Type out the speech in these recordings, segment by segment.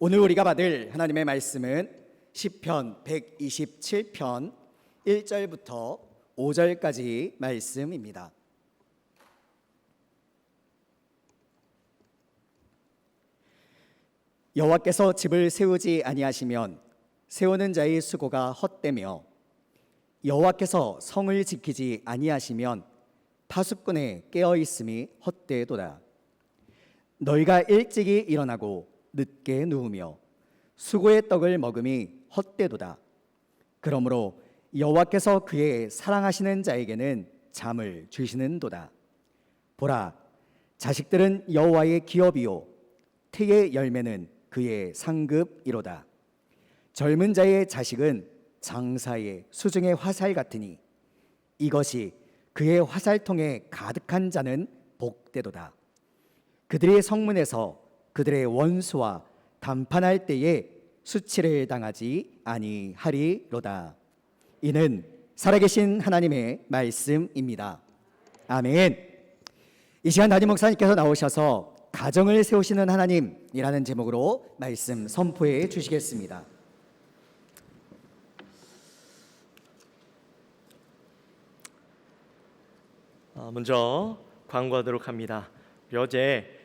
오늘 우리가 받을 하나님의 말씀은 시편 127편 1절부터 5절까지 말씀입니다. 여호와께서 집을 세우지 아니하시면 세우는 자의 수고가 헛되며 여호와께서 성을 지키지 아니하시면 파수꾼의 깨어 있음이 헛되도다. 너희가 일찍이 일어나고 늦게 누우며 수고의 떡을 먹음이 헛되도다. 그러므로 여호와께서 그의 사랑하시는 자에게는 잠을 주시는도다. 보라, 자식들은 여호와의 기업이요 태의 열매는 그의 상급이로다. 젊은 자의 자식은 장사의 수중의 화살 같으니 이것이 그의 화살통에 가득한 자는 복되도다. 그들의 성문에서 그들의 원수와 담판할 때에 수치를 당하지 아니하리로다. 이는 살아계신 하나님의 말씀입니다. 아멘. 이 시간 담임 목사님께서 나오셔서 가정을 세우시는 하나님이라는 제목으로 말씀 선포해 주시겠습니다. 먼저 광고하도록 합니다. 어제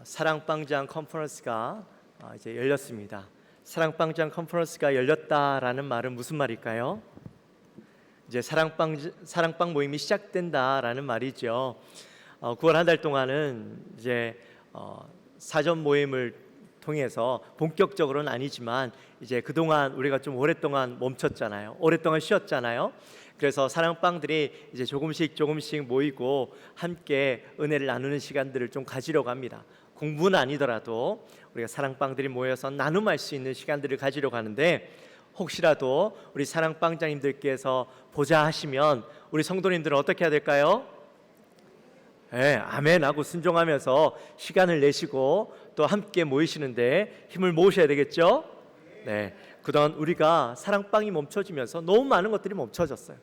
사랑빵장 컨퍼런스가 이제 열렸습니다. 사랑빵장 컨퍼런스가 열렸다라는 말은 무슨 말일까요? 이제 사랑빵 모임이 시작된다라는 말이죠. 9월 한 달 동안은 이제 사전 모임을 통해서 본격적으로는 아니지만 이제 그동안 우리가 좀 오랫동안 멈췄잖아요. 오랫동안 쉬었잖아요. 그래서 사랑빵들이 이제 조금씩 모이고 함께 은혜를 나누는 시간들을 좀 가지려고 합니다. 공부는 아니더라도 우리가 사랑빵들이 모여서 나눔할 수 있는 시간들을 가지려고 하는데, 혹시라도 우리 사랑빵장님들께서 보자 하시면 우리 성도님들은 어떻게 해야 될까요? 네, 아멘 하고 순종하면서 시간을 내시고 또 함께 모이시는데 힘을 모으셔야 되겠죠? 네, 그동안 우리가 사랑빵이 멈춰지면서 너무 많은 것들이 멈춰졌어요.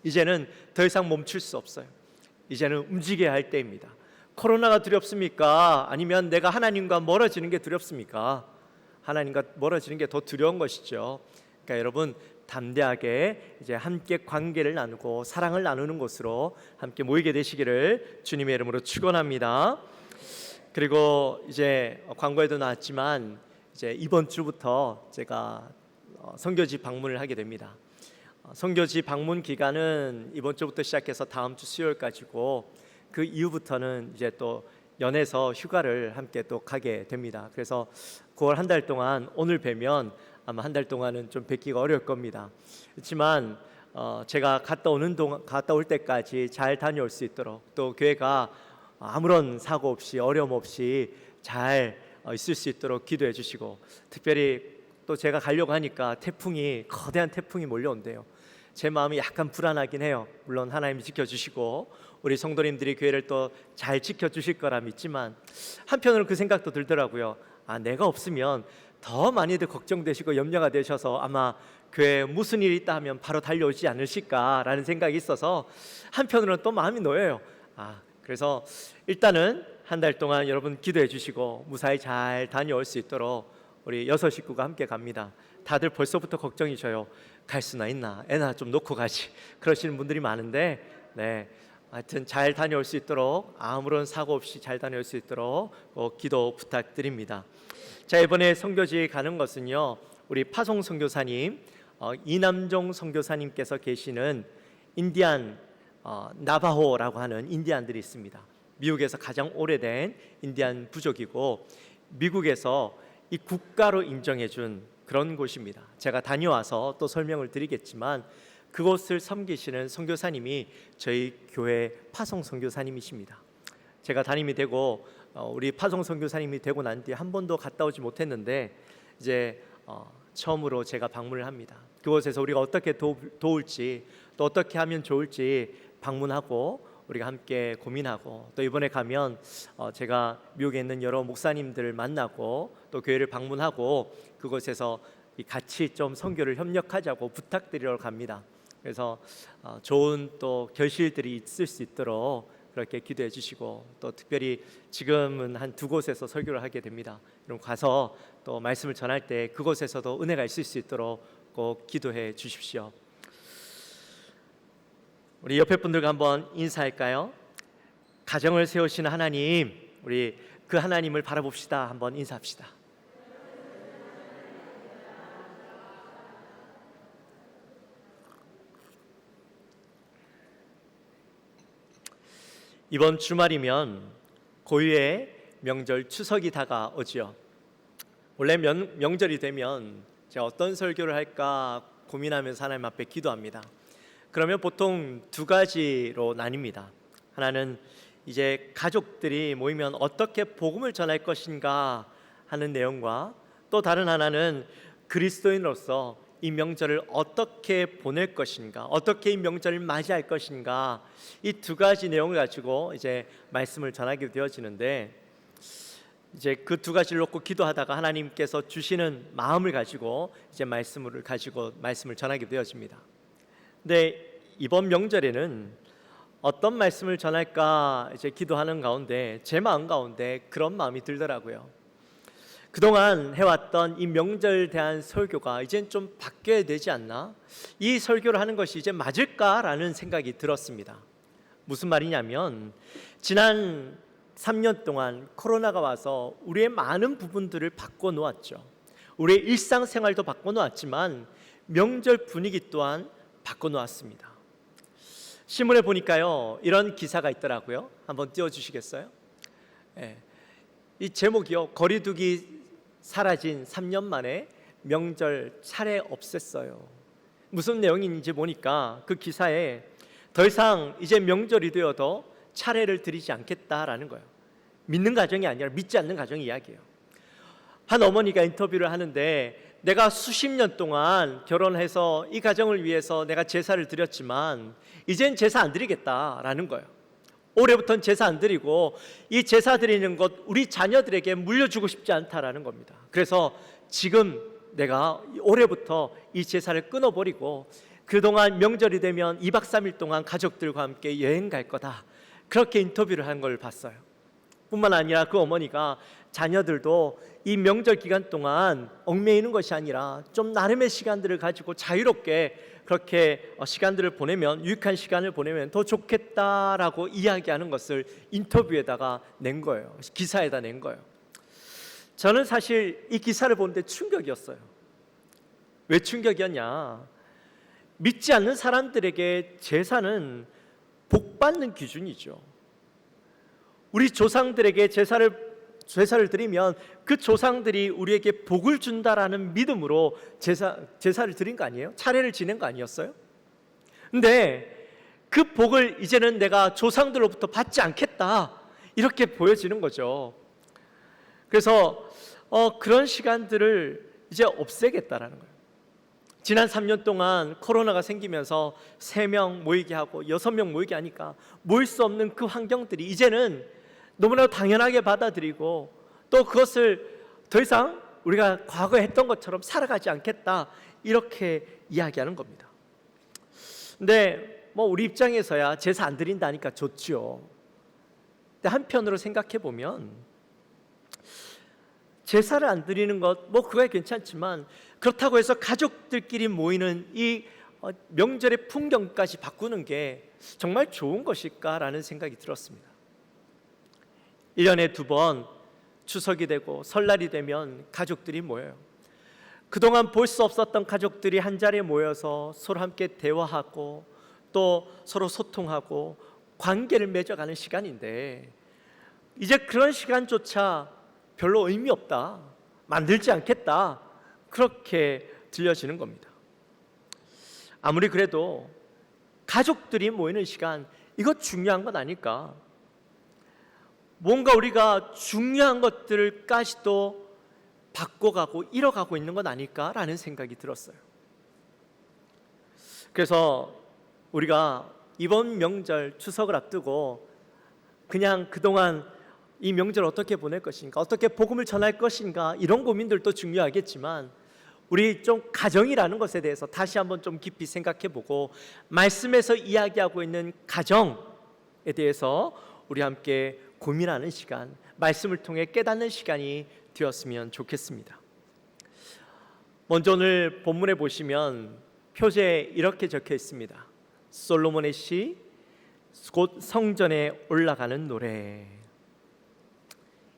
이제는 더 이상 멈출 수 없어요. 이제는 움직여야 할 때입니다. 코로나가 두렵습니까? 아니면 내가 하나님과 멀어지는 게 두렵습니까? 하나님과 멀어지는 게 더 두려운 것이죠. 그러니까 여러분, 담대하게 이제 함께 관계를 나누고 사랑을 나누는 곳으로 함께 모이게 되시기를 주님의 이름으로 축원합니다. 그리고 이제 광고에도 나왔지만 이제 이번 주부터 제가 선교지 방문을 하게 됩니다. 선교지 방문 기간은 이번 주부터 시작해서 다음 주 수요일까지고, 그 이후부터는 이제 또 연에서 휴가를 함께 또 가게 됩니다. 그래서 9월 한 달 동안 오늘 뵈면 아마 한 달 동안은 좀 뵙기가 어려울 겁니다. 그렇지만 제가 갔다 올 때까지 잘 다녀올 수 있도록, 또 교회가 아무런 사고 없이 어려움 없이 잘 있을 수 있도록 기도해 주시고, 특별히 또 제가 가려고 하니까 거대한 태풍이 몰려온대요. 제 마음이 약간 불안하긴 해요. 물론 하나님이 지켜주시고 우리 성도님들이 교회를 또 잘 지켜주실 거라 믿지만, 한편으로는 그 생각도 들더라고요. 내가 없으면 더 많이들 걱정되시고 염려가 되셔서 아마 교회에 무슨 일이 있다 하면 바로 달려오지 않으실까라는 생각이 있어서 한편으로는 또 마음이 놓여요. 그래서 일단은 한 달 동안 여러분 기도해 주시고 무사히 잘 다녀올 수 있도록 우리 6 식구가 함께 갑니다. 다들 벌써부터 걱정이셔요. 갈 수나 있나, 애나 좀 놓고 가지, 그러시는 분들이 많은데, 네, 하여튼 잘 다녀올 수 있도록, 아무런 사고 없이 잘 다녀올 수 있도록 기도 부탁드립니다. 자, 이번에 선교지 가는 것은요, 우리 파송 선교사님, 이남종 선교사님께서 계시는 인디안 나바호라고 하는 인디안들이 있습니다. 미국에서 가장 오래된 인디안 부족이고, 미국에서 이 국가로 인정해준 그런 곳입니다. 제가 다녀와서 또 설명을 드리겠지만, 그곳을 섬기시는 선교사님이 저희 교회 파송 선교사님이십니다. 제가 담임이 되고 우리 파송 선교사님이 되고 난 뒤에 한 번도 갔다 오지 못했는데, 이제 처음으로 제가 방문을 합니다. 그곳에서 우리가 어떻게 도울지, 또 어떻게 하면 좋을지 방문하고 우리가 함께 고민하고, 또 이번에 가면 제가 미국에 있는 여러 목사님들을 만나고 또 교회를 방문하고 그곳에서 같이 좀 선교를 협력하자고 부탁드리러 갑니다. 그래서 좋은 또 결실들이 있을 수 있도록 그렇게 기도해 주시고, 또 특별히 지금은 한 두 곳에서 설교를 하게 됩니다. 그럼 가서 또 말씀을 전할 때 그곳에서도 은혜가 있을 수 있도록 꼭 기도해 주십시오. 우리 옆에 분들과 한번 인사할까요? 가정을 세우시는 하나님, 우리 그 하나님을 바라봅시다. 한번 인사합시다. 이번 주말이면 고유의 명절 추석이 다가오지요. 원래 명절이 되면 제가 어떤 설교를 할까 고민하면서 하나님 앞에 기도합니다. 그러면 보통 두 가지로 나뉩니다. 하나는 이제 가족들이 모이면 어떻게 복음을 전할 것인가 하는 내용과, 또 다른 하나는 그리스도인으로서 이 명절을 어떻게 보낼 것인가, 어떻게 이 명절을 맞이할 것인가, 이 두 가지 내용을 가지고 이제 말씀을 전하게 되어지는데, 이제 그 두 가지를 놓고 기도하다가 하나님께서 주시는 마음을 가지고 이제 말씀을 전하게 되어집니다. 근데 이번 명절에는 어떤 말씀을 전할까 이제 기도하는 가운데 제 마음 가운데 그런 마음이 들더라고요. 그동안 해왔던 이 명절에 대한 설교가 이젠 좀 바뀌어야 되지 않나? 이 설교를 하는 것이 이제 맞을까라는 생각이 들었습니다. 무슨 말이냐면, 지난 3년 동안 코로나가 와서 우리의 많은 부분들을 바꿔놓았죠. 우리의 일상생활도 바꿔놓았지만 명절 분위기 또한 바꿔놓았습니다. 신문에 보니까요, 이런 기사가 있더라고요. 한번 띄워주시겠어요? 이 제목이요, 거리두기 사라진 3년 만에 명절 차례 없앴어요. 무슨 내용인지 보니까 그 기사에 더 이상 이제 명절이 되어도 차례를 드리지 않겠다라는 거예요. 믿는 가정이 아니라 믿지 않는 가정 이야기예요. 한 어머니가 인터뷰를 하는데, 내가 수십 년 동안 결혼해서 이 가정을 위해서 내가 제사를 드렸지만 이젠 제사 안 드리겠다라는 거예요. 올해부터는 제사 안 드리고 이 제사 드리는 것 우리 자녀들에게 물려주고 싶지 않다라는 겁니다. 그래서 지금 내가 올해부터 이 제사를 끊어버리고 그동안 명절이 되면 2박 3일 동안 가족들과 함께 여행 갈 거다, 그렇게 인터뷰를 한 걸 봤어요. 뿐만 아니라 그 어머니가 자녀들도 이 명절 기간 동안 얽매이는 것이 아니라 좀 나름의 시간들을 가지고 자유롭게 그렇게 시간들을 보내면, 유익한 시간을 보내면 더 좋겠다라고 이야기하는 것을 인터뷰에다가 낸 거예요. 기사에다 낸 거예요. 저는 사실 이 기사를 보는데 충격이었어요. 왜 충격이었냐? 믿지 않는 사람들에게 제사는 복 받는 기준이죠. 우리 조상들에게 제사를 드리면 그 조상들이 우리에게 복을 준다라는 믿음으로 제사를 드린 거 아니에요? 차례를 지낸 거 아니었어요? 근데 그 복을 이제는 내가 조상들로부터 받지 않겠다, 이렇게 보여지는 거죠. 그래서 그런 시간들을 이제 없애겠다라는 거예요. 지난 3년 동안 코로나가 생기면서 3명 모이게 하고 6명 모이게 하니까 모일 수 없는 그 환경들이 이제는 너무나 당연하게 받아들이고, 또 그것을 더 이상 우리가 과거에 했던 것처럼 살아가지 않겠다, 이렇게 이야기하는 겁니다. 근데 우리 입장에서야 제사 안 드린다니까 좋지요. 근데 한편으로 생각해 보면 제사를 안 드리는 것 그거야 괜찮지만, 그렇다고 해서 가족들끼리 모이는 이 명절의 풍경까지 바꾸는 게 정말 좋은 것일까라는 생각이 들었습니다. 1년에 2번 추석이 되고 설날이 되면 가족들이 모여요. 그동안 볼 수 없었던 가족들이 한 자리에 모여서 서로 함께 대화하고 또 서로 소통하고 관계를 맺어가는 시간인데, 이제 그런 시간조차 별로 의미 없다, 만들지 않겠다, 그렇게 들려지는 겁니다. 아무리 그래도 가족들이 모이는 시간, 이거 중요한 건 아닐까? 뭔가 우리가 중요한 것들까지도 바꿔가고 잃어가고 있는 건 아닐까라는 생각이 들었어요. 그래서 우리가 이번 명절 추석을 앞두고 그냥 그동안 이 명절 어떻게 보낼 것인가, 어떻게 복음을 전할 것인가, 이런 고민들도 중요하겠지만, 우리 좀 가정이라는 것에 대해서 다시 한번 좀 깊이 생각해보고, 말씀에서 이야기하고 있는 가정에 대해서 우리 함께 고민하는 시간, 말씀을 통해 깨닫는 시간이 되었으면 좋겠습니다. 먼저 오늘 본문에 보시면 표제에 이렇게 적혀 있습니다. 솔로몬의 시, 곧 성전에 올라가는 노래.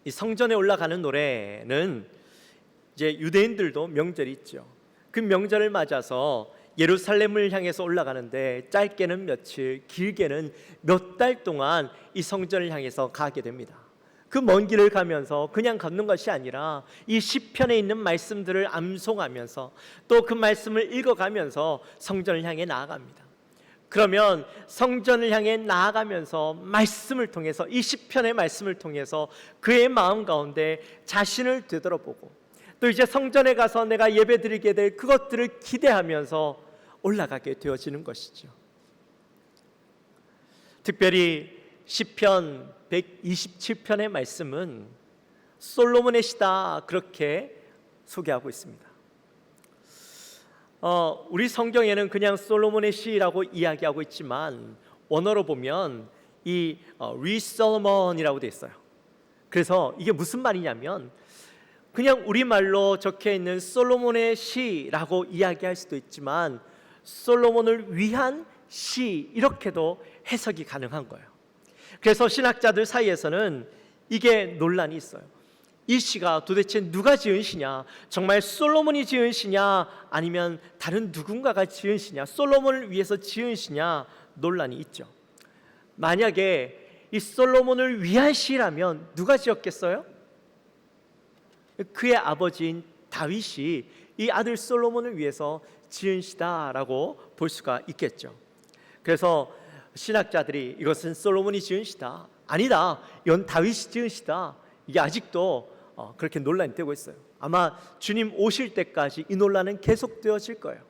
이 성전에 올라가는 노래는 이제 유대인들도 명절이 있죠. 그 명절을 맞아서 예루살렘을 향해서 올라가는데 짧게는 며칠, 길게는 몇 달 동안 이 성전을 향해서 가게 됩니다. 그 먼 길을 가면서 그냥 걷는 것이 아니라 이 시편에 있는 말씀들을 암송하면서 또 그 말씀을 읽어가면서 성전을 향해 나아갑니다. 그러면 성전을 향해 나아가면서 말씀을 통해서, 이 시편의 말씀을 통해서 그의 마음 가운데 자신을 되돌아보고 또 이제 성전에 가서 내가 예배드리게 될 그것들을 기대하면서 올라가게 되어지는 것이죠. 특별히 시편 127편의 말씀은 솔로몬의 시다, 그렇게 소개하고 있습니다. 우리 성경에는 그냥 솔로몬의 시라고 이야기하고 있지만 원어로 보면 이 리솔로몬이라고 되어 있어요. 그래서 이게 무슨 말이냐면 그냥 우리말로 적혀 있는 솔로몬의 시라고 이야기할 수도 있지만 솔로몬을 위한 시, 이렇게도 해석이 가능한 거예요. 그래서 신학자들 사이에서는 이게 논란이 있어요. 이 시가 도대체 누가 지은 시냐? 정말 솔로몬이 지은 시냐? 아니면 다른 누군가가 지은 시냐? 솔로몬을 위해서 지은 시냐? 논란이 있죠. 만약에 이 솔로몬을 위한 시라면 누가 지었겠어요? 그의 아버지인 다윗이 이 아들 솔로몬을 위해서 지은 시다라고 볼 수가 있겠죠. 그래서 신학자들이 이것은 솔로몬이 지은 시다, 아니다, 이건 다윗이 지은 시다, 이게 아직도 그렇게 논란이 되고 있어요. 아마 주님 오실 때까지 이 논란은 계속되어질 거예요.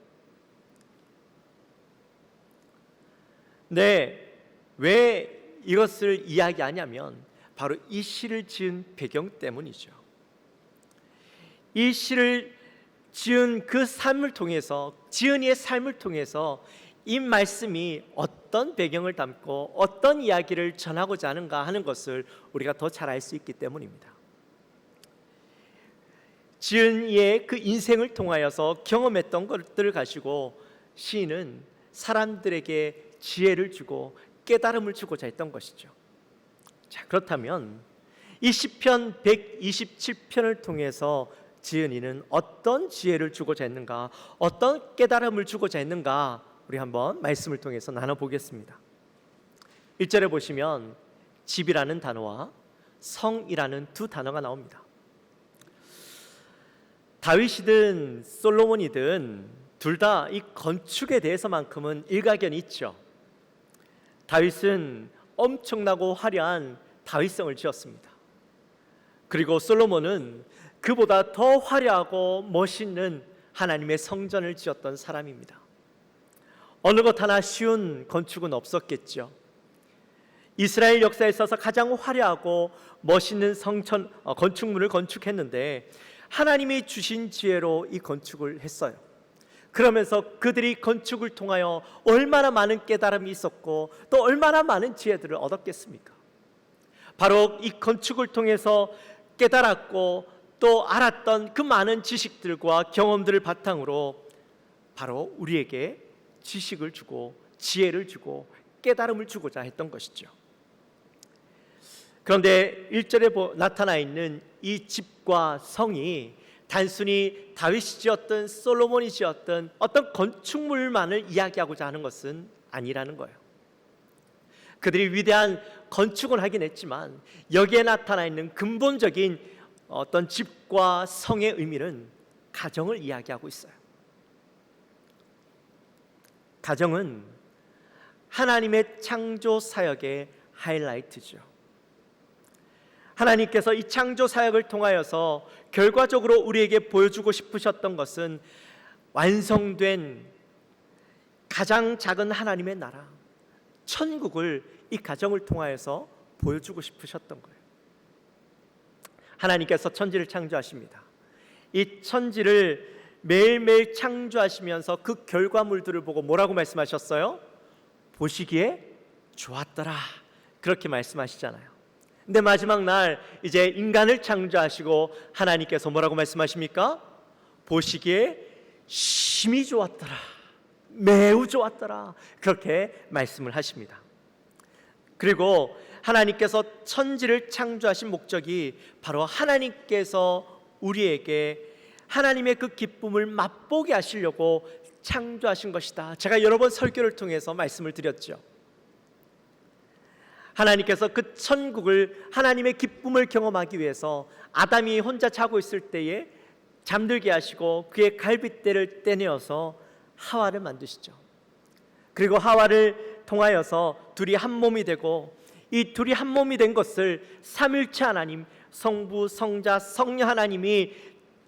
네, 왜 이것을 이야기하냐면 바로 이 시를 지은 배경 때문이죠. 이 시를 지은 그 삶을 통해서, 지은 이의 삶을 통해서 이 말씀이 어떤 배경을 담고 어떤 이야기를 전하고자 하는가 하는 것을 우리가 더 잘 알 수 있기 때문입니다. 지은 이의 그 인생을 통하여서 경험했던 것들을 가지고 시인은 사람들에게 지혜를 주고 깨달음을 주고자 했던 것이죠. 자, 그렇다면 이 시편 127편을 통해서 지은 이는 어떤 지혜를 주고자 했는가, 어떤 깨달음을 주고자 했는가, 우리 한번 말씀을 통해서 나눠보겠습니다. 1절에 보시면 집이라는 단어와 성이라는 두 단어가 나옵니다. 다윗이든 솔로몬이든 둘 다 이 건축에 대해서만큼은 일가견이 있죠. 다윗은 엄청나고 화려한 다윗성을 지었습니다. 그리고 솔로몬은 그보다 더 화려하고 멋있는 하나님의 성전을 지었던 사람입니다. 어느 것 하나 쉬운 건축은 없었겠죠. 이스라엘 역사에 있어서 가장 화려하고 멋있는 건축물을 건축했는데 하나님이 주신 지혜로 이 건축을 했어요. 그러면서 그들이 건축을 통하여 얼마나 많은 깨달음이 있었고 또 얼마나 많은 지혜들을 얻었겠습니까? 바로 이 건축을 통해서 깨달았고 또 알았던 그 많은 지식들과 경험들을 바탕으로 바로 우리에게 지식을 주고 지혜를 주고 깨달음을 주고자 했던 것이죠. 그런데 1절에 나타나 있는 이 집과 성이 단순히 다윗이 지었던 솔로몬이 지었던 어떤 건축물만을 이야기하고자 하는 것은 아니라는 거예요. 그들이 위대한 건축을 하긴 했지만 여기에 나타나 있는 근본적인 어떤 집과 성의 의미는 가정을 이야기하고 있어요. 가정은 하나님의 창조 사역의 하이라이트죠. 하나님께서 이 창조 사역을 통하여서 결과적으로 우리에게 보여주고 싶으셨던 것은 완성된 가장 작은 하나님의 나라, 천국을 이 가정을 통하여서 보여주고 싶으셨던 거예요. 하나님께서 천지를 창조하십니다. 이 천지를 매일매일 창조하시면서 그 결과물들을 보고 뭐라고 말씀하셨어요? 보시기에 좋았더라, 그렇게 말씀하시잖아요. 근데 마지막 날 이제 인간을 창조하시고 하나님께서 뭐라고 말씀하십니까? 보시기에 심히 좋았더라, 매우 좋았더라, 그렇게 말씀을 하십니다. 그리고 하나님께서 천지를 창조하신 목적이 바로 하나님께서 우리에게 하나님의 그 기쁨을 맛보게 하시려고 창조하신 것이다. 제가 여러 번 설교를 통해서 말씀을 드렸죠. 하나님께서 그 천국을, 하나님의 기쁨을 경험하기 위해서 아담이 혼자 자고 있을 때에 잠들게 하시고 그의 갈빗대를 떼내어서 하와를 만드시죠. 그리고 하와를 통하여서 둘이 한 몸이 되고, 이 둘이 한 몸이 된 것을 삼일체 하나님, 성부, 성자, 성령 하나님이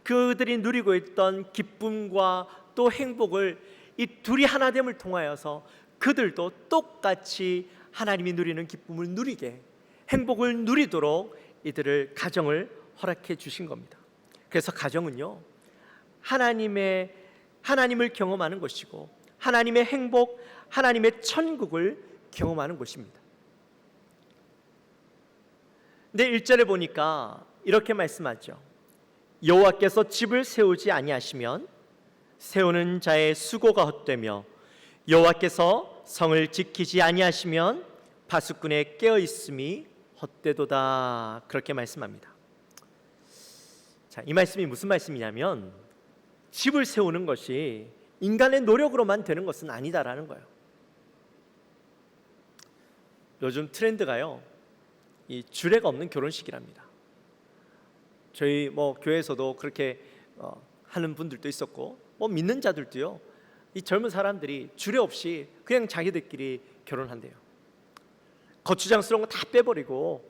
그들이 누리고 있던 기쁨과 또 행복을 이 둘이 하나됨을 통하여서 그들도 똑같이 하나님이 누리는 기쁨을 누리게, 행복을 누리도록 이들을 가정을 허락해 주신 겁니다. 그래서 가정은요, 하나님을 경험하는 것이고 하나님의 행복, 하나님의 천국을 경험하는 곳입니다. 근데 1절에 보니까 이렇게 말씀하죠. 여호와께서 집을 세우지 아니하시면 세우는 자의 수고가 헛되며 여호와께서 성을 지키지 아니하시면 파수꾼의 깨어 있음이 헛되도다, 그렇게 말씀합니다. 자, 이 말씀이 무슨 말씀이냐면 집을 세우는 것이 인간의 노력으로만 되는 것은 아니다라는 거예요. 요즘 트렌드가요, 이 주례가 없는 결혼식이랍니다. 저희 교회에서도 그렇게 하는 분들도 있었고, 믿는 자들도요, 이 젊은 사람들이 주례 없이 그냥 자기들끼리 결혼한대요. 거추장스러운 거 다 빼버리고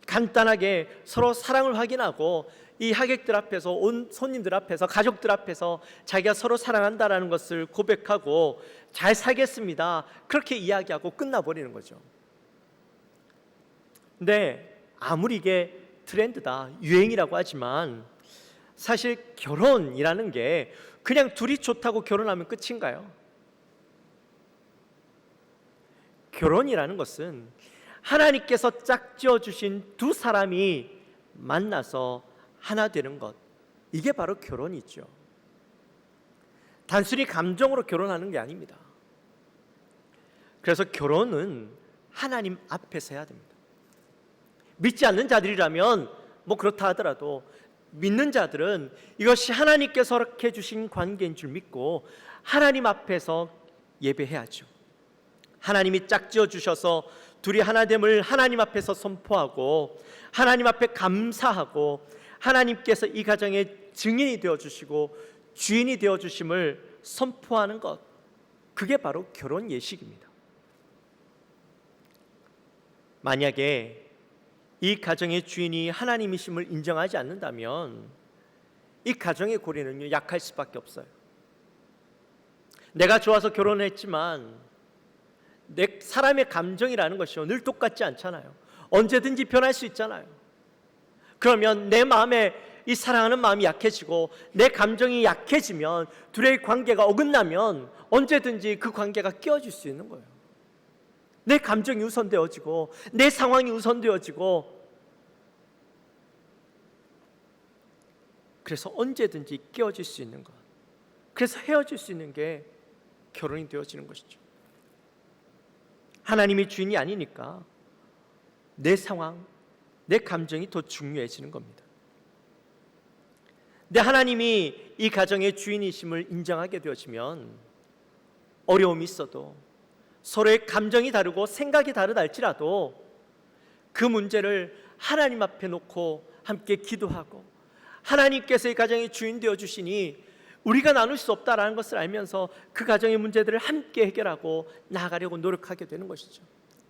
간단하게 서로 사랑을 확인하고 이 하객들 앞에서, 온 손님들 앞에서, 가족들 앞에서 자기가 서로 사랑한다라는 것을 고백하고 잘 살겠습니다, 그렇게 이야기하고 끝나버리는 거죠. 근데 아무리 이게 트렌드다, 유행이라고 하지만 사실 결혼이라는 게 그냥 둘이 좋다고 결혼하면 끝인가요? 결혼이라는 것은 하나님께서 짝지어 주신 두 사람이 만나서 하나 되는 것, 이게 바로 결혼이죠. 단순히 감정으로 결혼하는 게 아닙니다. 그래서 결혼은 하나님 앞에서 해야 됩니다. 믿지 않는 자들이라면 그렇다 하더라도 믿는 자들은 이것이 하나님께서 허락해 주신 관계인 줄 믿고 하나님 앞에서 예배해야죠. 하나님이 짝지어 주셔서 둘이 하나됨을 하나님 앞에서 선포하고 하나님 앞에 감사하고 하나님께서 이 가정의 증인이 되어 주시고 주인이 되어 주심을 선포하는 것, 그게 바로 결혼 예식입니다. 만약에 이 가정의 주인이 하나님이심을 인정하지 않는다면 이 가정의 고리는요, 약할 수밖에 없어요. 내가 좋아서 결혼했지만 내 사람의 감정이라는 것이요, 늘 똑같지 않잖아요. 언제든지 변할 수 있잖아요. 그러면 내 마음에 이 사랑하는 마음이 약해지고 내 감정이 약해지면, 둘의 관계가 어긋나면 언제든지 그 관계가 깨어질 수 있는 거예요. 내 감정이 우선되어지고 내 상황이 우선되어지고, 그래서 언제든지 깨어질 수 있는 것, 그래서 헤어질 수 있는 게 결혼이 되어지는 것이죠. 하나님이 주인이 아니니까 내 상황, 내 감정이 더 중요해지는 겁니다. 근데 하나님이 이 가정의 주인이심을 인정하게 되어지면 어려움이 있어도, 서로의 감정이 다르고 생각이 다르다 할지라도 그 문제를 하나님 앞에 놓고 함께 기도하고, 하나님께서 이 가정의 주인 되어 주시니 우리가 나눌 수 없다라는 것을 알면서 그 가정의 문제들을 함께 해결하고 나아가려고 노력하게 되는 것이죠.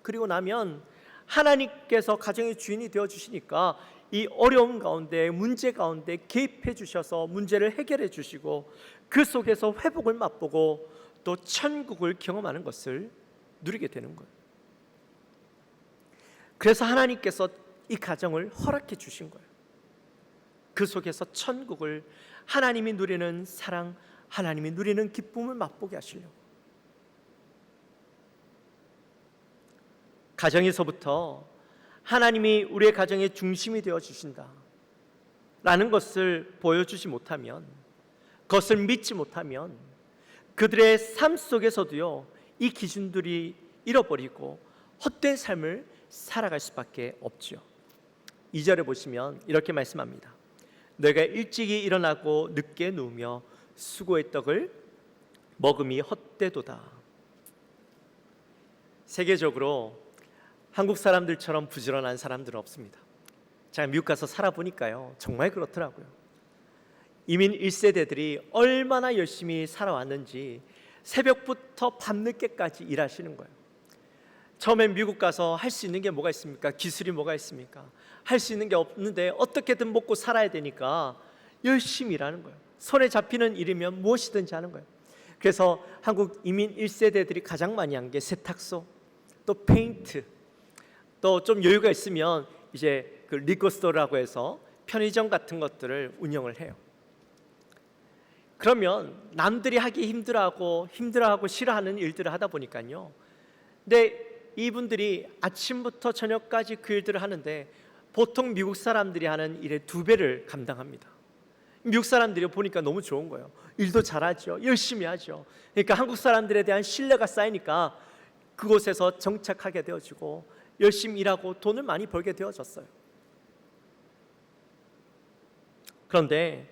그리고 나면 하나님께서 가정의 주인이 되어 주시니까 이 어려움 가운데, 문제 가운데 개입해 주셔서 문제를 해결해 주시고 그 속에서 회복을 맛보고 또 천국을 경험하는 것을 누리게 되는 거예요. 그래서 하나님께서 이 가정을 허락해 주신 거예요. 그 속에서 천국을, 하나님이 누리는 사랑, 하나님이 누리는 기쁨을 맛보게 하시려고. 가정에서부터 하나님이 우리의 가정의 중심이 되어 주신다 라는 것을 보여주지 못하면, 그것을 믿지 못하면 그들의 삶 속에서도요, 이 기준들이 잃어버리고 헛된 삶을 살아갈 수밖에 없죠. 2절에 보시면 이렇게 말씀합니다. 너희가 일찍이 일어나고 늦게 누우며 수고의 떡을 먹음이 헛되도다. 세계적으로 한국 사람들처럼 부지런한 사람들은 없습니다. 제가 미국 가서 살아보니까요, 정말 그렇더라고요. 이민 1세대들이 얼마나 열심히 살아왔는지 새벽부터 밤늦게까지 일하시는 거예요. 처음엔 미국 가서 할 수 있는 게 뭐가 있습니까? 기술이 뭐가 있습니까? 할 수 있는 게 없는데 어떻게든 먹고 살아야 되니까 열심히 일하는 거예요. 손에 잡히는 일이면 무엇이든지 하는 거예요. 그래서 한국 이민 1세대들이 가장 많이 한 게 세탁소, 또 페인트, 또 좀 여유가 있으면 이제 그 리코스토어라고 해서 편의점 같은 것들을 운영을 해요. 그러면 남들이 하기 힘들어하고 싫어하는 일들을 하다 보니까요, 근데 이분들이 아침부터 저녁까지 그 일들을 하는데 보통 미국 사람들이 하는 일의 2배를 감당합니다. 미국 사람들이 보니까 너무 좋은 거예요. 일도 잘하죠, 열심히 하죠. 그러니까 한국 사람들에 대한 신뢰가 쌓이니까 그곳에서 정착하게 되어지고 열심히 일하고 돈을 많이 벌게 되어졌어요. 그런데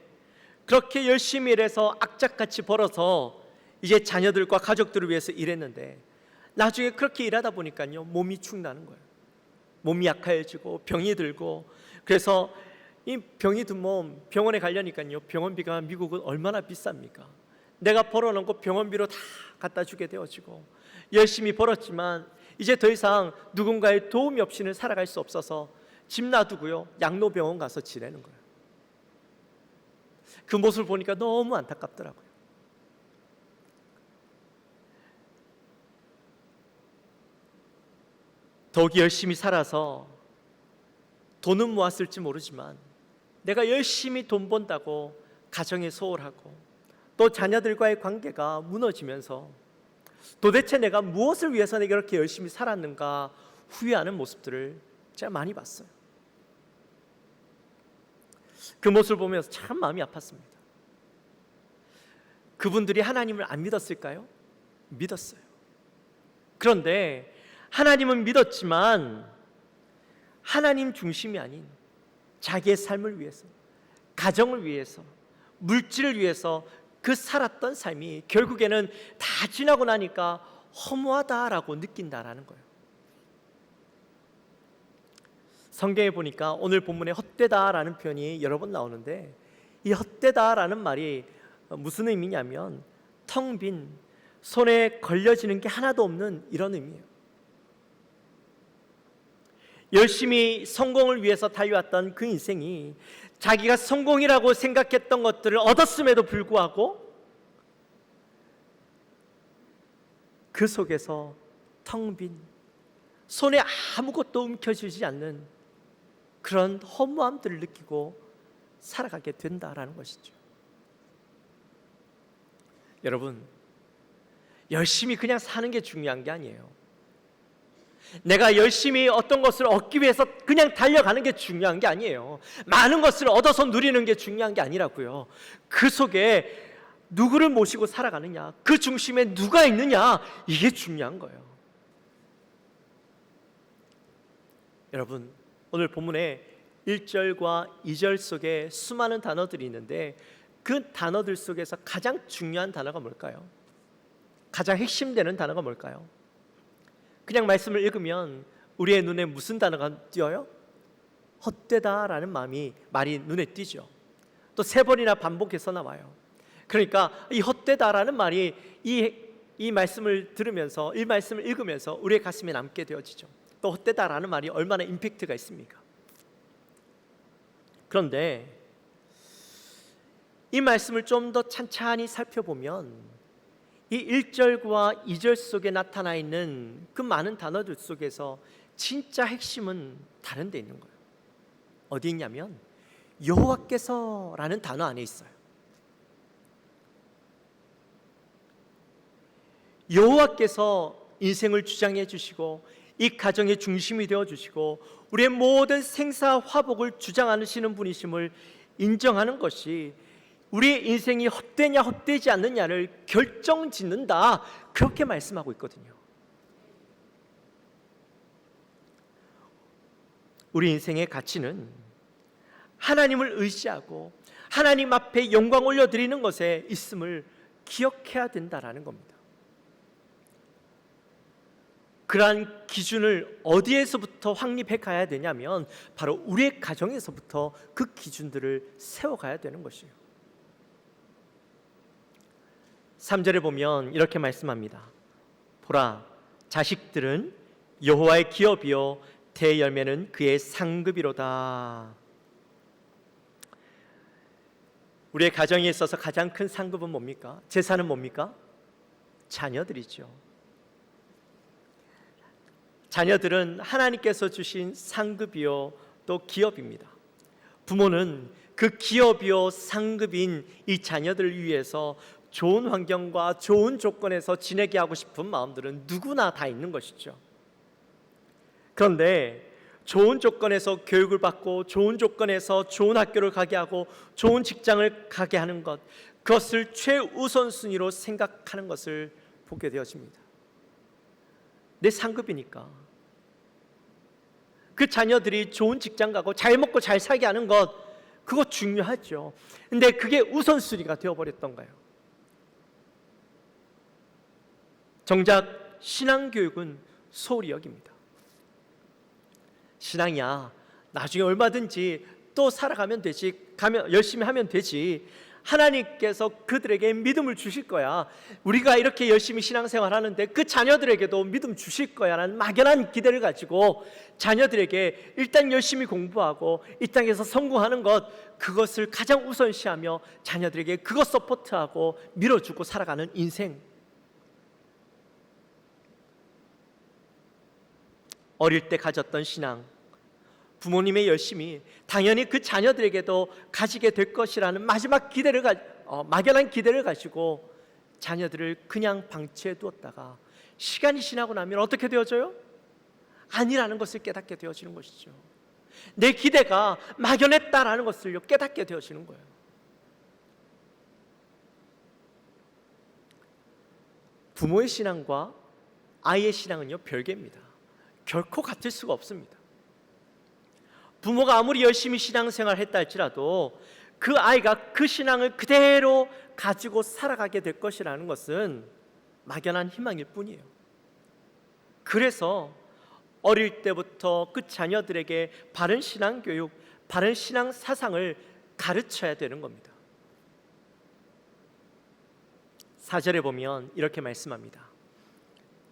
그렇게 열심히 일해서 악착같이 벌어서 이제 자녀들과 가족들을 위해서 일했는데 나중에 그렇게 일하다 보니까요, 몸이 축나는 거예요. 몸이 약해지고 병이 들고, 그래서 이 병이 든 몸 병원에 가려니까요, 병원비가 미국은 얼마나 비쌉니까? 내가 벌어놓은 거 병원비로 다 갖다 주게 되어지고, 열심히 벌었지만 이제 더 이상 누군가의 도움이 없이는 살아갈 수 없어서 집 놔두고요, 양로병원 가서 지내는 거예요. 그 모습을 보니까 너무 안타깝더라고요. 더욱이 열심히 살아서 돈은 모았을지 모르지만 내가 열심히 돈 번다고 가정에 소홀하고 또 자녀들과의 관계가 무너지면서 도대체 내가 무엇을 위해서 내가 이렇게 열심히 살았는가 후회하는 모습들을 제가 많이 봤어요. 그 모습을 보면서 참 마음이 아팠습니다. 그분들이 하나님을 안 믿었을까요? 믿었어요. 그런데 하나님은 믿었지만 하나님 중심이 아닌 자기의 삶을 위해서, 가정을 위해서, 물질을 위해서 그 살았던 삶이 결국에는 다 지나고 나니까 허무하다라고 느낀다라는 거예요. 성경에 보니까 오늘 본문에 헛되다라는 표현이 여러 번 나오는데, 이 헛되다라는 말이 무슨 의미냐면 텅 빈, 손에 걸려지는 게 하나도 없는 이런 의미예요. 열심히 성공을 위해서 달려왔던 그 인생이 자기가 성공이라고 생각했던 것들을 얻었음에도 불구하고 그 속에서 텅 빈, 손에 아무것도 움켜쥐지 않는 그런 허무함들을 느끼고 살아가게 된다라는 것이죠. 여러분, 열심히 그냥 사는 게 중요한 게 아니에요. 내가 열심히 어떤 것을 얻기 위해서 그냥 달려가는 게 중요한 게 아니에요. 많은 것을 얻어서 누리는 게 중요한 게 아니라고요. 그 속에 누구를 모시고 살아가느냐, 그 중심에 누가 있느냐, 이게 중요한 거예요. 여러분, 오늘 본문에 1절과 2절 속에 수많은 단어들이 있는데 그 단어들 속에서 가장 중요한 단어가 뭘까요? 가장 핵심되는 단어가 뭘까요? 그냥 말씀을 읽으면 우리의 눈에 무슨 단어가 띄어요? 헛되다라는 말이 눈에 띄죠. 또 3번이나 반복해서 나와요. 그러니까 이 헛되다라는 말이 이 말씀을 들으면서, 이 말씀을 읽으면서 우리의 가슴에 남게 되어지죠. 또 헛되다라는 말이 얼마나 임팩트가 있습니까? 그런데 이 말씀을 좀 더 찬찬히 살펴보면 이 1절과 2절 속에 나타나 있는 그 많은 단어들 속에서 진짜 핵심은 다른 데 있는 거예요. 어디 있냐면 여호와께서라는 단어 안에 있어요. 여호와께서 인생을 주장해 주시고 이 가정의 중심이 되어주시고 우리의 모든 생사화복을 주장하시는 분이심을 인정하는 것이 우리의 인생이 헛되냐 헛되지 않느냐를 결정짓는다, 그렇게 말씀하고 있거든요. 우리 인생의 가치는 하나님을 의지하고 하나님 앞에 영광 올려드리는 것에 있음을 기억해야 된다라는 겁니다. 그러한 기준을 어디에서부터 확립해 가야 되냐면 바로 우리의 가정에서부터 그 기준들을 세워가야 되는 것이에요. 3절에 보면 이렇게 말씀합니다. 보라, 자식들은 여호와의 기업이요 대열매는 그의 상급이로다. 우리의 가정에 있어서 가장 큰 상급은 뭡니까? 재산은 뭡니까? 자녀들이죠. 자녀들은 하나님께서 주신 상급이요 또 기업입니다. 부모는 그 기업이요 상급인 이 자녀들을 위해서 좋은 환경과 좋은 조건에서 지내게 하고 싶은 마음들은 누구나 다 있는 것이죠. 그런데 좋은 조건에서 교육을 받고 좋은 조건에서 좋은 학교를 가게 하고 좋은 직장을 가게 하는 것, 그것을 최우선순위로 생각하는 것을 보게 되어집니다. 내 상급이니까 그 자녀들이 좋은 직장 가고 잘 먹고 잘 살게 하는 것, 그거 중요하죠. 근데 그게 우선순위가 되어버렸던가요? 정작 신앙교육은 소홀히 여깁니다. 신앙이야 나중에 얼마든지 또 살아가면 되지, 열심히 하면 되지, 하나님께서 그들에게 믿음을 주실 거야, 우리가 이렇게 열심히 신앙생활 하는데 그 자녀들에게도 믿음 주실 거야 라는 막연한 기대를 가지고 자녀들에게 일단 열심히 공부하고 이 땅에서 성공하는 것, 그것을 가장 우선시하며 자녀들에게 그것 서포트하고 밀어주고 살아가는 인생. 어릴 때 가졌던 신앙, 부모님의 열심이 당연히 그 자녀들에게도 가지게 될 것이라는 마지막 기대를 막연한 기대를 가지고 자녀들을 그냥 방치해 두었다가 시간이 지나고 나면 어떻게 되어져요? 아니라는 것을 깨닫게 되어지는 것이죠. 내 기대가 막연했다라는 것을 깨닫게 되어지는 거예요. 부모의 신앙과 아이의 신앙은요 별개입니다. 결코 같을 수가 없습니다. 부모가 아무리 열심히 신앙생활을 했다 할지라도 그 아이가 그 신앙을 그대로 가지고 살아가게 될 것이라는 것은 막연한 희망일 뿐이에요. 그래서 어릴 때부터 그 자녀들에게 바른 신앙 교육, 바른 신앙 사상을 가르쳐야 되는 겁니다. 4절에 보면 이렇게 말씀합니다.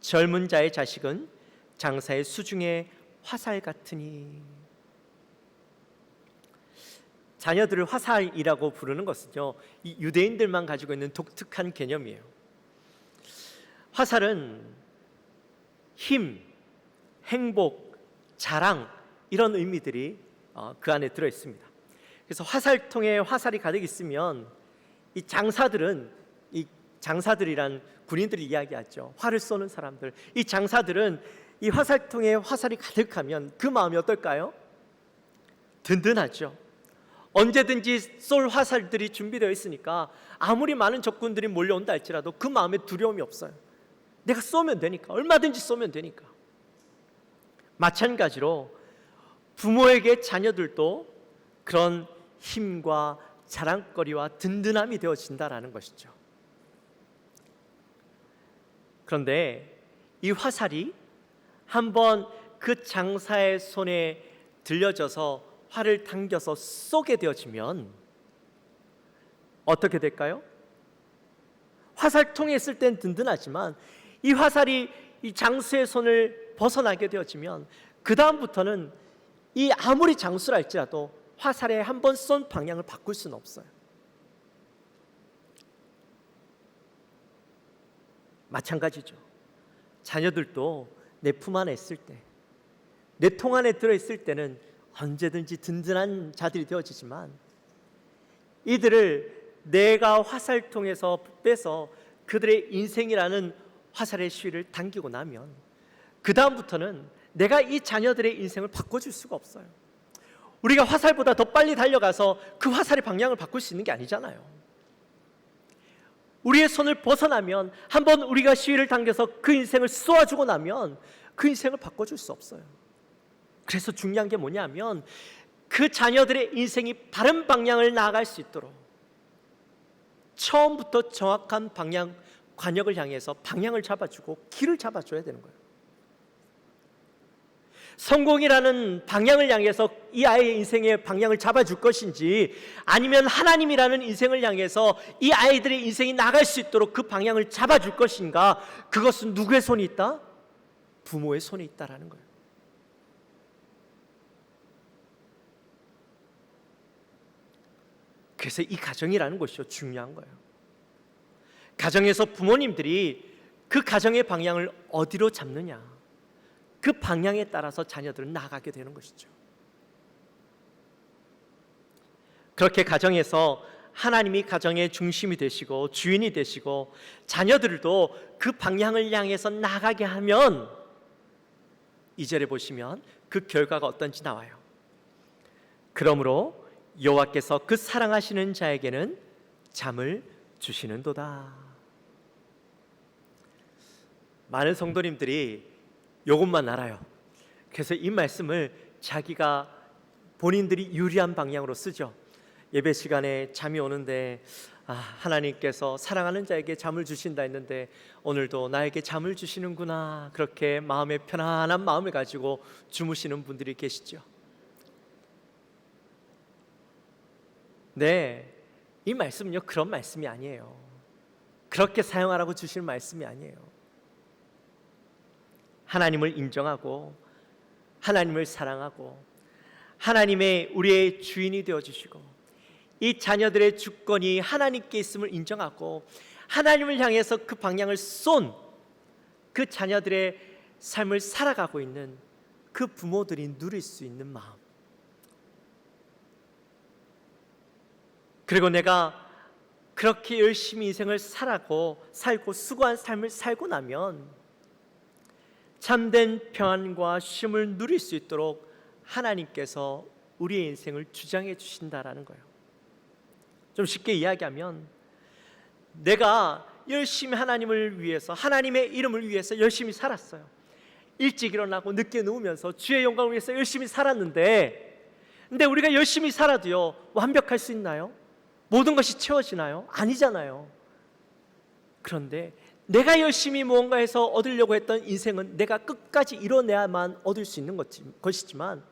젊은 자의 자식은 장사의 수중에 화살 같으니. 자녀들을 화살이라고 부르는 것은요, 이 유대인들만 가지고 있는 독특한 개념이에요. 화살은 힘, 행복, 자랑, 이런 의미들이 그 안에 들어 있습니다. 그래서 화살통에 화살이 가득 있으면 이 장사들이란 군인들이 이야기하죠. 활을 쏘는 사람들, 이 장사들은 이 화살통에 화살이 가득하면 그 마음이 어떨까요? 든든하죠. 언제든지 쏠 화살들이 준비되어 있으니까 아무리 많은 적군들이 몰려온다 할지라도 그 마음에 두려움이 없어요. 내가 쏘면 되니까, 얼마든지 쏘면 되니까. 마찬가지로 부모에게 자녀들도 그런 힘과 자랑거리와 든든함이 되어진다라는 것이죠. 그런데 이 화살이 한번 그 장사의 손에 들려져서 활을 당겨서 쏘게 되어지면 어떻게 될까요? 화살통에 있을 땐 든든하지만 이 화살이 이 장수의 손을 벗어나게 되어지면 그 다음부터는 이 아무리 장수라 할지라도 화살에 한 번 쏜 방향을 바꿀 수는 없어요. 마찬가지죠. 자녀들도 내 품 안에 있을 때, 내 통 안에 들어있을 때는 언제든지 든든한 자들이 되어지지만 이들을 내가 화살통에서 빼서 그들의 인생이라는 화살의 시위를 당기고 나면 그 다음부터는 내가 이 자녀들의 인생을 바꿔줄 수가 없어요. 우리가 화살보다 더 빨리 달려가서 그 화살의 방향을 바꿀 수 있는 게 아니잖아요. 우리의 손을 벗어나면, 한번 우리가 시위를 당겨서 그 인생을 쏘아주고 나면 그 인생을 바꿔줄 수 없어요. 그래서 중요한 게 뭐냐면, 그 자녀들의 인생이 바른 방향을 나아갈 수 있도록 처음부터 정확한 방향, 관역을 향해서 방향을 잡아주고 길을 잡아줘야 되는 거예요. 성공이라는 방향을 향해서 이 아이의 인생의 방향을 잡아줄 것인지, 아니면 하나님이라는 인생을 향해서 이 아이들의 인생이 나갈 수 있도록 그 방향을 잡아줄 것인가, 그것은 누구의 손이 있다? 부모의 손에 있다라는 거예요. 그래서 이 가정이라는 것이 중요한 거예요. 가정에서 부모님들이 그 가정의 방향을 어디로 잡느냐, 그 방향에 따라서 자녀들은 나아가게 되는 것이죠. 그렇게 가정에서 하나님이 가정의 중심이 되시고 주인이 되시고 자녀들도 그 방향을 향해서 나아가게 하면, 2절에 보시면 그 결과가 어떤지 나와요. 그러므로 여호와께서 그 사랑하시는 자에게는 잠을 주시는도다. 많은 성도님들이 이것만 알아요. 그래서 이 말씀을 자기가 본인들이 유리한 방향으로 쓰죠. 예배 시간에 잠이 오는데, 하나님께서 사랑하는 자에게 잠을 주신다 했는데 오늘도 나에게 잠을 주시는구나, 그렇게 마음에 편안한 마음을 가지고 주무시는 분들이 계시죠. 네, 이 말씀은요 그런 말씀이 아니에요. 그렇게 사용하라고 주시는 말씀이 아니에요. 하나님을 인정하고 하나님을 사랑하고 하나님의 우리의 주인이 되어주시고 이 자녀들의 주권이 하나님께 있음을 인정하고 하나님을 향해서 그 방향을 쏜 그 자녀들의 삶을 살아가고 있는 그 부모들이 누릴 수 있는 마음, 그리고 내가 그렇게 열심히 인생을 살고 수고한 삶을 살고 나면 참된 평안과 쉼을 누릴 수 있도록 하나님께서 우리의 인생을 주장해 주신다라는 거예요. 좀 쉽게 이야기하면, 내가 열심히 하나님을 위해서, 하나님의 이름을 위해서 열심히 살았어요. 일찍 일어나고 늦게 누우면서 주의 영광을 위해서 열심히 살았는데, 근데 우리가 열심히 살아도요 완벽할 수 있나요? 모든 것이 채워지나요? 아니잖아요. 그런데 내가 열심히 무언가해서 얻으려고 했던 인생은 내가 끝까지 이뤄내야만 얻을 수 있는 것이지만,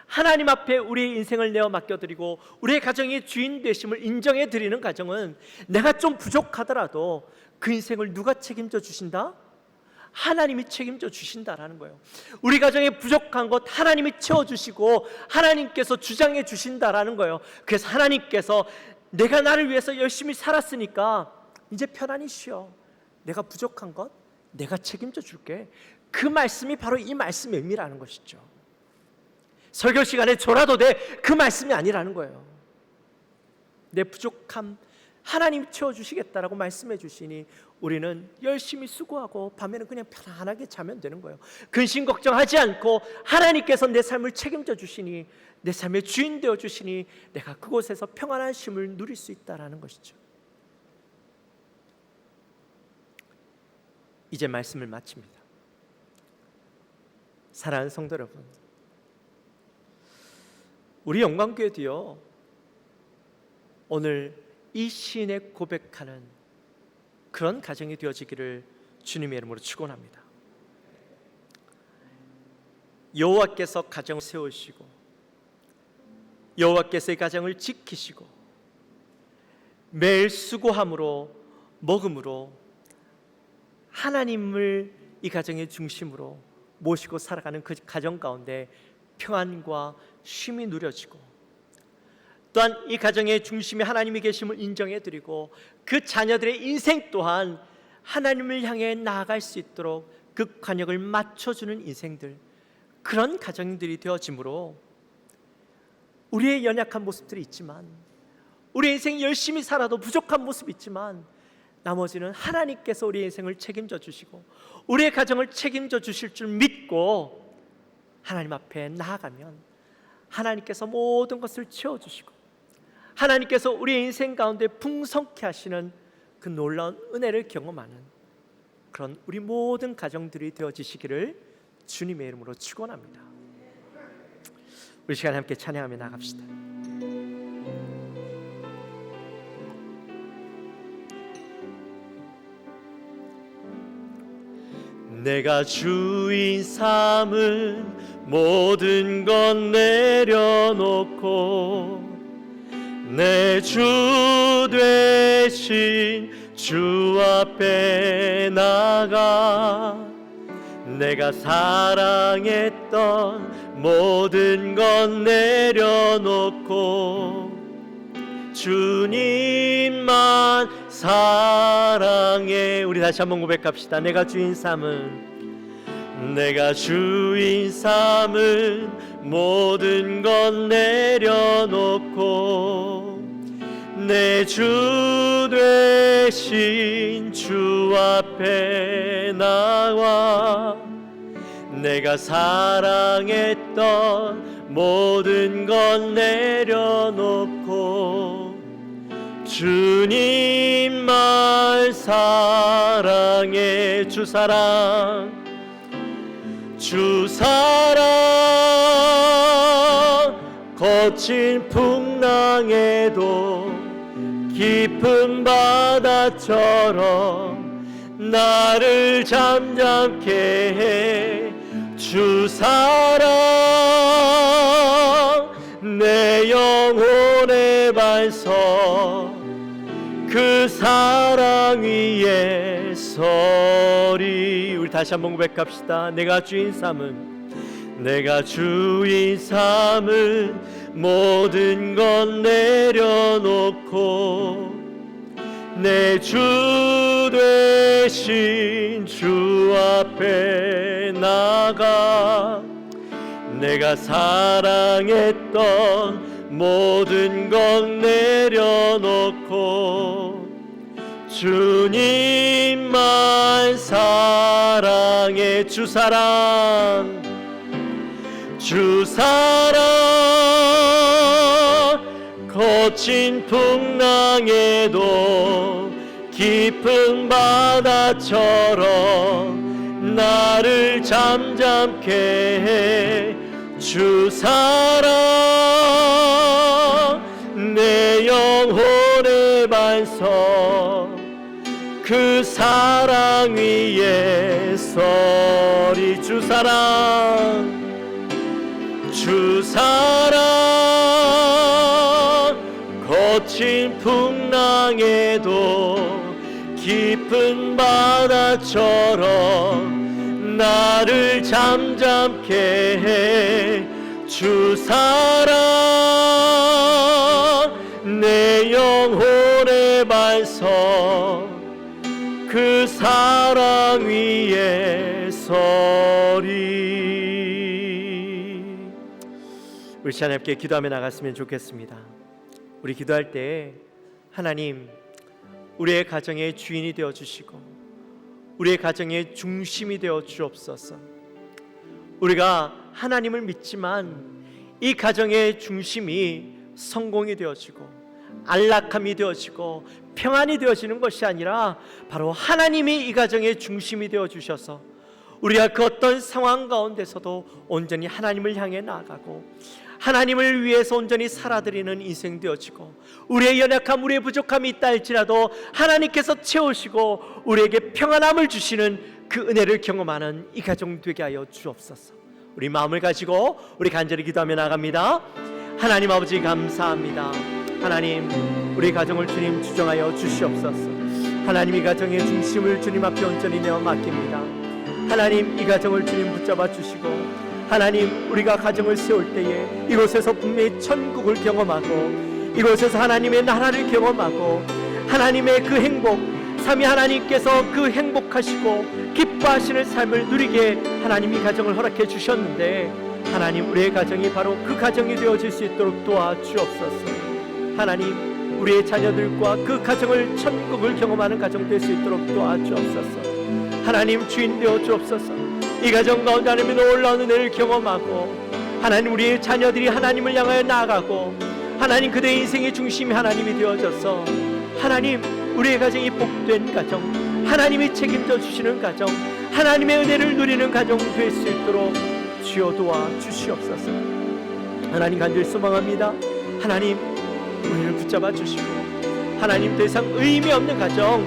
하나님 앞에 우리의 인생을 내어 맡겨드리고 우리의 가정의 주인 되심을 인정해드리는 가정은 내가 좀 부족하더라도 그 인생을 누가 책임져 주신다? 하나님이 책임져 주신다라는 거예요. 우리 가정에 부족한 것 하나님이 채워주시고 하나님께서 주장해 주신다라는 거예요. 그래서 하나님께서 내가 나를 위해서 열심히 살았으니까 이제 편안히 쉬어, 내가 부족한 것 내가 책임져 줄게. 그 말씀이 바로 이 말씀의 의미라는 것이죠. 설교 시간에 졸아도 돼, 그 말씀이 아니라는 거예요. 내 부족함 하나님이 채워주시겠다라고 말씀해 주시니 우리는 열심히 수고하고 밤에는 그냥 편안하게 자면 되는 거예요. 근심 걱정하지 않고 하나님께서 내 삶을 책임져 주시니, 내 삶의 주인 되어 주시니 내가 그곳에서 평안한 쉼을 누릴 수 있다라는 것이죠. 이제 말씀을 마칩니다. 사랑하는 성도 여러분, 우리 영광교회도요 오늘 이 시인의 고백하는 그런 가정이 되어지기를 주님의 이름으로 축원합니다. 여호와께서 가정을 세우시고 여호와께서 이 가정을 지키시고 매일 수고함으로 먹음으로 하나님을 이 가정의 중심으로 모시고 살아가는 그 가정 가운데 평안과 쉼이 누려지고, 또한 이 가정의 중심에 하나님이 계심을 인정해드리고 그 자녀들의 인생 또한 하나님을 향해 나아갈 수 있도록 그 관역을 맞춰주는 인생들, 그런 가정들이 되어지므로 우리의 연약한 모습들이 있지만, 우리의 인생 열심히 살아도 부족한 모습이 있지만 나머지는 하나님께서 우리의 인생을 책임져 주시고 우리의 가정을 책임져 주실 줄 믿고 하나님 앞에 나아가면 하나님께서 모든 것을 채워주시고 하나님께서 우리의 인생 가운데 풍성케 하시는 그 놀라운 은혜를 경험하는 그런 우리 모든 가정들이 되어지시기를 주님의 이름으로 축원합니다. 우리 시간 함께 찬양하며 나갑시다. 내가 주인 삼은 모든 것 내려놓고 내 주 되신 주 앞에 나가 내가 사랑했던 모든 것 내려놓고 주님만 사랑해. 우리 다시 한번 고백합시다. 내가 주인 삼은 모든 것 내려놓고 내 주 되신 주 앞에 나와 내가 사랑했던 모든 것 내려놓고 주님만 사랑해. 주 사랑 거친 풍랑에도 깊은 바다처럼 나를 잠잠케 해. 주 사랑 내 영혼의 반석 그 사랑 위에 서리. 우리 다시 한번 고백합시다. 내가 주인 삼은 모든 것 내려놓고 내 주 되신 주 앞에 나가 내가 사랑했던 모든 것 내려놓고 주님만 사랑해. 주 사랑 거친 풍랑에도 깊은 바다처럼 나를 잠잠케 해. 주 사랑 내 영혼의 반석 그 사랑 위에 서리. 주 사랑 거친 풍랑에도 깊은 바다처럼 나를 잠잠케 해. 주 사랑 내 영혼의 반석 그 사랑 위에 서리. 우리 시간 함께 기도하며 나갔으면 좋겠습니다. 우리 기도할 때 하나님 우리의 가정의 주인이 되어주시고 우리의 가정의 중심이 되어 주옵소서. 우리가 하나님을 믿지만 이 가정의 중심이 성공이 되어지고 안락함이 되어지고 평안이 되어지는 것이 아니라 바로 하나님이 이 가정의 중심이 되어주셔서 우리가 그 어떤 상황 가운데서도 온전히 하나님을 향해 나아가고 하나님을 위해서 온전히 살아드리는 인생 되어지고 우리의 연약함, 우리의 부족함이 있다 할지라도 하나님께서 채우시고 우리에게 평안함을 주시는 그 은혜를 경험하는 이 가정 되게 하여 주옵소서. 우리 마음을 가지고 우리 간절히 기도하며 나갑니다. 하나님 아버지 감사합니다. 하나님 우리 가정을 주님 주정하여 주시옵소서. 하나님 이 가정의 중심을 주님 앞에 온전히 내어 맡깁니다. 하나님 이 가정을 주님 붙잡아 주시고 하나님 우리가 가정을 세울 때에 이곳에서 분명히 천국을 경험하고 이곳에서 하나님의 나라를 경험하고 하나님의 그 행복 삼위 하나님께서 그 행복하시고 기뻐하시는 삶을 누리게 하나님 이 가정을 허락해 주셨는데 하나님 우리의 가정이 바로 그 가정이 되어질 수 있도록 도와주옵소서. 하나님 우리의 자녀들과 그 가정을 천국을 경험하는 가정 될 수 있도록 도와주옵소서. 하나님 주인 되어 주옵소서. 이 가정 가운데 하나님의 놀라운 은혜를 경험하고 하나님 우리의 자녀들이 하나님을 향하여 나아가고 하나님 그들의 인생의 중심이 하나님이 되어져서 하나님 우리의 가정이 복된 가정, 하나님이 책임져 주시는 가정, 하나님의 은혜를 누리는 가정 될 수 있도록 주여 도와 주시옵소서. 하나님 간절히 소망합니다. 하나님 우리를 붙잡아 주시고 하나님 더 이상 의미 없는 가정,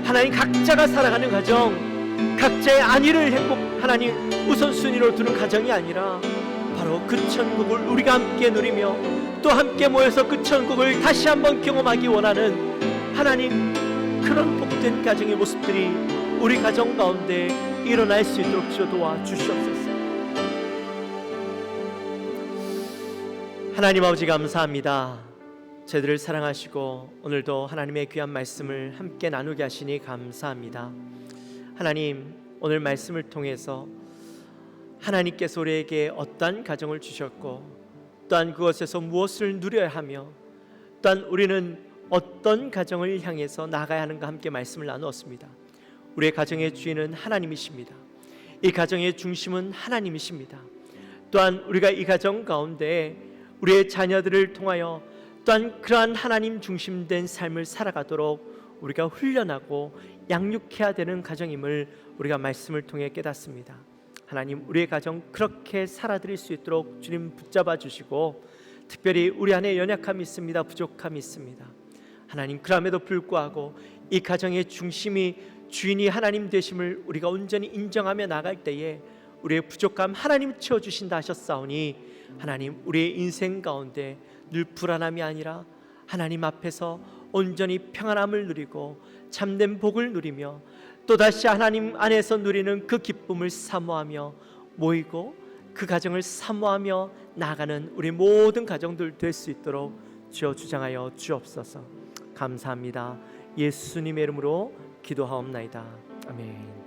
하나님 각자가 살아가는 가정, 각자의 안위를 행복 하나님 우선순위로 두는 가정이 아니라 바로 그 천국을 우리가 함께 누리며 또 함께 모여서 그 천국을 다시 한번 경험하기 원하는 하나님 그런 복된 가정의 모습들이 우리 가정 가운데 일어날 수 있도록 주여 도와 주시옵소서. 하나님 아버지 감사합니다. 저희들을 사랑하시고 오늘도 하나님의 귀한 말씀을 함께 나누게 하시니 감사합니다. 하나님 오늘 말씀을 통해서 하나님께서 우리에게 어떠한 가정을 주셨고 또한 그것에서 무엇을 누려야 하며 또한 우리는 어떤 가정을 향해서 나가야 하는가 함께 말씀을 나누었습니다. 우리의 가정의 주인은 하나님이십니다. 이 가정의 중심은 하나님이십니다. 또한 우리가 이 가정 가운데 우리의 자녀들을 통하여 또한 그러한 하나님 중심된 삶을 살아가도록 우리가 훈련하고 양육해야 되는 가정임을 우리가 말씀을 통해 깨닫습니다. 하나님 우리의 가정 그렇게 살아드릴 수 있도록 주님 붙잡아 주시고 특별히 우리 안에 연약함이 있습니다. 부족함이 있습니다. 하나님 그럼에도 불구하고 이 가정의 중심이 주인이 하나님 되심을 우리가 온전히 인정하며 나갈 때에 우리의 부족함 하나님 채워주신다 하셨사오니 하나님 우리의 인생 가운데 늘 불안함이 아니라 하나님 앞에서 온전히 평안함을 누리고 참된 복을 누리며 또다시 하나님 안에서 누리는 그 기쁨을 사모하며 모이고 그 가정을 사모하며 나아가는 우리 모든 가정들 될 수 있도록 주여 주장하여 주옵소서. 감사합니다. 예수님의 이름으로 기도하옵나이다. 아멘.